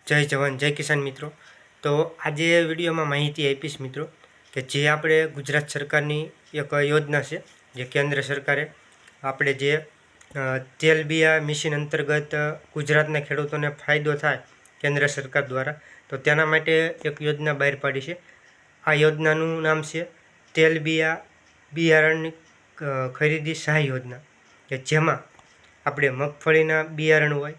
જય જવાન જય કિસાન મિત્રો। તો આજે વિડીયોમાં માહિતી આપીશ મિત્રો કે જે આપણે ગુજરાત સરકારની એક યોજના છે, જે કેન્દ્ર સરકારે આપણે જે તેલબિયા મિશન અંતર્ગત ગુજરાતના ખેડૂતોને ફાયદો થાય કેન્દ્ર સરકાર દ્વારા, તો તેના માટે એક યોજના બહાર પાડી છે। આ યોજનાનું નામ છે તેલબિયા બિયારણની ખરીદી સહાય યોજના, કે જેમાં આપણે મગફળીના બિયારણ હોય,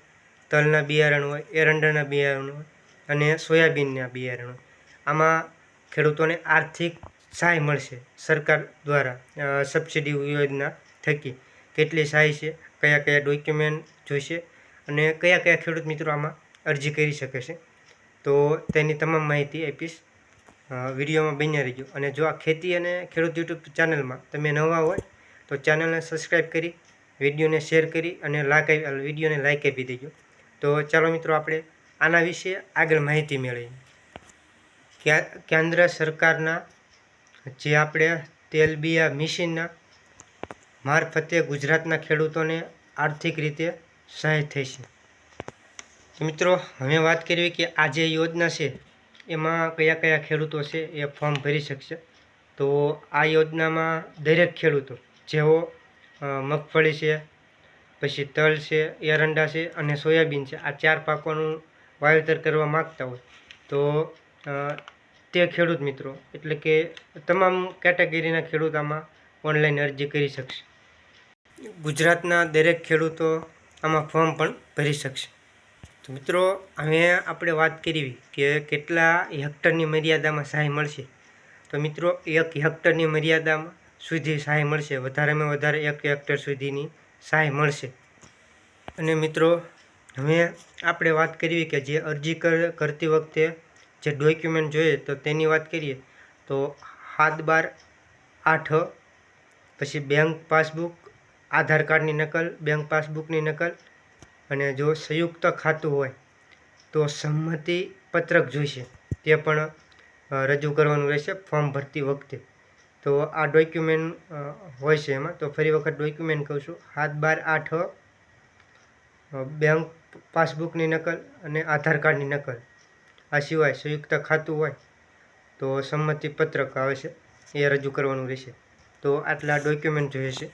તલના બિયારણ હોય, એરંડાના બિયારણ હોય અને સોયાબીનના બિયારણ હોય, આમાં ખેડૂતોને આર્થિક સહાય મળશે સરકાર દ્વારા સબસિડી યોજના થકી। કેટલી સહાય છે, કયા કયા ડોક્યુમેન્ટ જોઈશે અને કયા કયા ખેડૂત મિત્રો આમાં અરજી કરી શકે છે, તો તેની તમામ માહિતી આપીશ। વિડીયોમાં બન્યા રહીજો। અને જો આ ખેતી અને ખેડૂત યુટ્યુબ ચેનલમાં તમે નવા હોય તો ચેનલને સબસ્ક્રાઈબ કરી, વિડીયોને શેર કરી અને વિડીયોને લાઈક આપી દેજો। તો ચાલો મિત્રો, આપણે આના વિશે આગળ માહિતી મેળવીએ। કેન્દ્ર સરકારના જે આપણે તેલબિયા મિશનના મારફતે ગુજરાતના ખેડૂતોને આર્થિક રીતે સહાય થઈ છે। તો મિત્રો, હવે વાત કરવી કે આ જે યોજના છે એમાં કયા કયા ખેડૂતો છે એ ફોર્મ ભરી શકશે। તો આ યોજનામાં દરેક ખેડૂતો જેઓ મગફળી છે, પછી તલ છે, એરંડા છે અને સોયાબીન છે, આ 4 પાકોનું વાવેતર કરવા માગતા હોય તો તે ખેડૂત મિત્રો, એટલે કે તમામ કેટેગરીના ખેડૂત આમાં ઓનલાઈન અરજી કરી શકશે। ગુજરાતના દરેક ખેડૂતો આમાં ફોર્મ પણ ભરી શકશે। તો મિત્રો, હવે આપણે વાત કરવી કે કેટલા હેક્ટરની મર્યાદામાં સહાય મળશે। તો મિત્રો, 1 હેક્ટરની મર્યાદામાં સુધી સહાય મળશે, વધારેમાં વધારે 1 હેક્ટર સુધીની સહાય મળશે। અને મિત્રો, હવે આપણે વાત કરવી કે જે અરજી કરતી વખતે જે ડોક્યુમેન્ટ જોઈએ તો તેની વાત કરીએ તો 7/12/8, પછી બેંક પાસબુક, આધાર કાર્ડની નકલ, બેંક પાસબુકની નકલ, અને જો સંયુક્ત ખાતું હોય તો સંમતિ પત્રક જોઈશે, તે પણ રજૂ કરવાનું રહેશે ફોર્મ ભરતી વખતે। તો આ ડોક્યુમેન્ટ હોય છે એમાં। તો ફરી વખત ડોક્યુમેન્ટ કહું છું, 7/12/8 બેંક પાસબુકની નકલ અને આધાર કાર્ડની નકલ, આ સિવાય સંયુક્ત ખાતું હોય તો સંમતિ પત્રક આવે છે, એ રજૂ કરવાનું રહેશે। તો આટલા ડોક્યુમેન્ટ જોઈએ છે।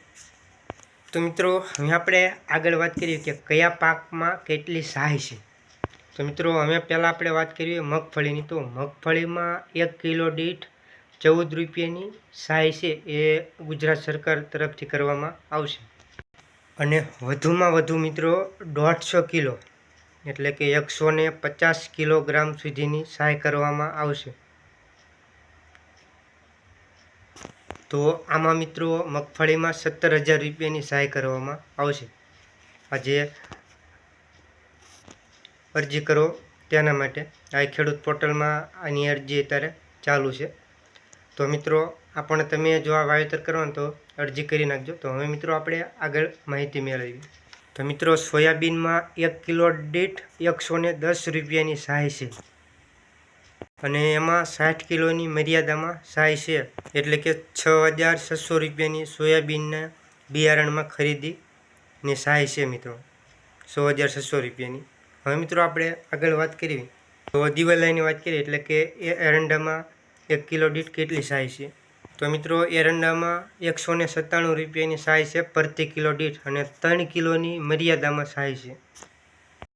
તો મિત્રો, હવે આપણે આગળ વાત કરીએ કે કયા પાકમાં કેટલી સહાય છે। તો મિત્રો, હવે પહેલાં આપણે વાત કરીએ મગફળીની। તો મગફળીમાં 1 કિલો દીઠ 14 રૂપિયાની સહાય છે એ ગુજરાત સરકાર તરફથી કરવામાં આવશે। અને વધુમાં વધુ મિત્રો 150 કિલો, એટલે કે 150 કિલોગ્રામ સુધીની સહાય કરવામાં આવશે। તો આમાં મિત્રો મગફળીમાં 17,000 રૂપિયાની સહાય કરવામાં આવશે। આજે અરજી કરો તેના માટે આ ખેડૂત પોર્ટલમાં આની અરજી અત્યારે ચાલુ છે। તો મિત્રો, આપણે તમે જો આ વાવેતર કરવાનું તો અરજી કરી નાખજો। તો હવે મિત્રો, આપણે આગળ માહિતી મેળવીએ। તો મિત્રો, સોયાબીનમાં 1 કિલો દીઠ 110 રૂપિયાની સહાય છે, અને એમાં 60 કિલોની મર્યાદામાં સહાય છે, એટલે કે 6,600 રૂપિયાની સોયાબીનના બિયારણમાં ખરીદીની સહાય છે મિત્રો, 6,600 રૂપિયાની। હવે મિત્રો, આપણે આગળ વાત કરવી તો દિવાલાઈની વાત કરીએ, એટલે કે એ એરંડામાં 1 કિલો દીઠ કેટલી સહાય છે। તો મિત્રો, એરંડામાં 197 રૂપિયાની સહાય છે પ્રતિ કિલો દીઠ, અને 3 કિલોની મર્યાદામાં સહાય છે,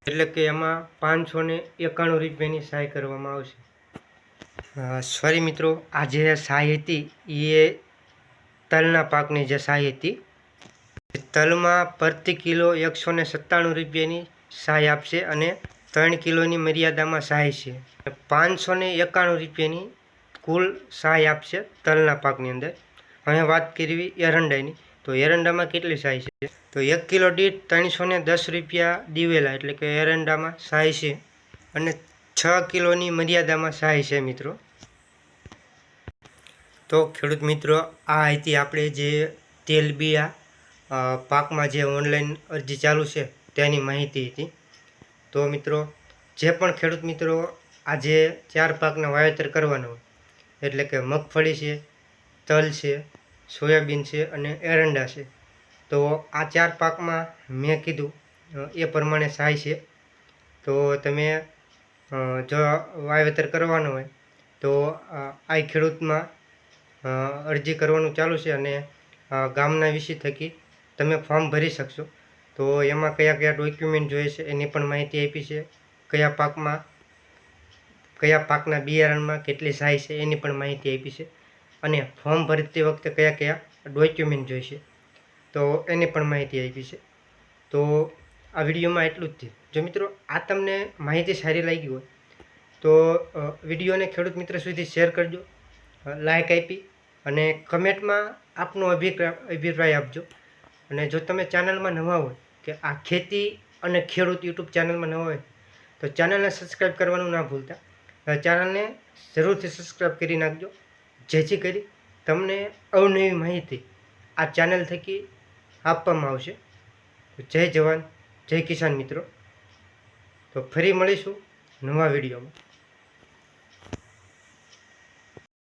એટલે કે એમાં 591 રૂપિયાની સહાય કરવામાં આવશે। સોરી મિત્રો, આ જે સહાય હતી એ તલના પાકની જે સહાય હતી, તલમાં પ્રતિ કિલો 197 રૂપિયાની સહાય આપશે, અને 3 કિલોની મર્યાદામાં સહાય છે, 591 રૂપિયાની કુલ સહાય આપશે તલના પાકની અંદર। હવે વાત કરવી એરંડાની। તો એરંડામાં કેટલી સહાય છે, તો 1 કિલો દીઠ 310 રૂપિયા દિવેલા, એટલે કે એરંડામાં સહાય છે, અને 6 કિલોની મર્યાદામાં સહાય છે મિત્રો। તો ખેડૂત મિત્રો, આ હતી આપણે જે તેલબિયા પાકમાં જે ઓનલાઈન અરજી ચાલુ છે તેની માહિતી હતી। તો મિત્રો, જે પણ ખેડૂત મિત્રો આજે 4 પાકના વાવેતર કરવાના હોય, એટલે કે મગફળી છે, તલ છે, સોયાબીન છે અને એરંડા છે, તો આ 4 પાકમાં મેં કીધું એ પ્રમાણે સહાય છે। તો તમે જો વાવેતર કરવાનું હોય તો આ ખેડૂતમાં અરજી કરવાનું ચાલુ છે અને ગામના વીસી થકી તમે ફોર્મ ભરી શકશો. તો એમાં કયા કયા ડોક્યુમેન્ટ જોઈએ છે એની પણ માહિતી આપી છે. કયા પાકના બિયારણમાં કેટલી સાઈઝ છે એની પણ માહિતી આપી છે. અને ફોર્મ ભરતી વખતે કયા કયા ડોક્યુમેન્ટ જોઈશે તો એની પણ માહિતી આપી છે. તો આ વિડીયોમાં એટલું જ છે. જો મિત્રો આ તમને માહિતી સારી લાગી હોય તો વિડીયોને ખેડૂત મિત્ર સુધી શેર કરજો, લાઈક આપી અને કમેન્ટમાં આપનો અભિપ્રાય આપજો. અને જો તમે ચેનલમાં નવા હોય કે આ ખેતી અને ખેડૂત યુટ્યુબ ચેનલમાં નવા હોય તો ચેનલને સબસ્ક્રાઈબ કરવાનું ના ભૂલતા. ચેનલને જરૂરથી સબસ્ક્રાઈબ કરી નાખજો, જેથી કરી તમને અવનવી માહિતી આ ચેનલ થકી આપવામાં આવશે. જય જવાન જય કિસાન મિત્રો. તો ફરી મળીશું નવા વિડીયોમાં.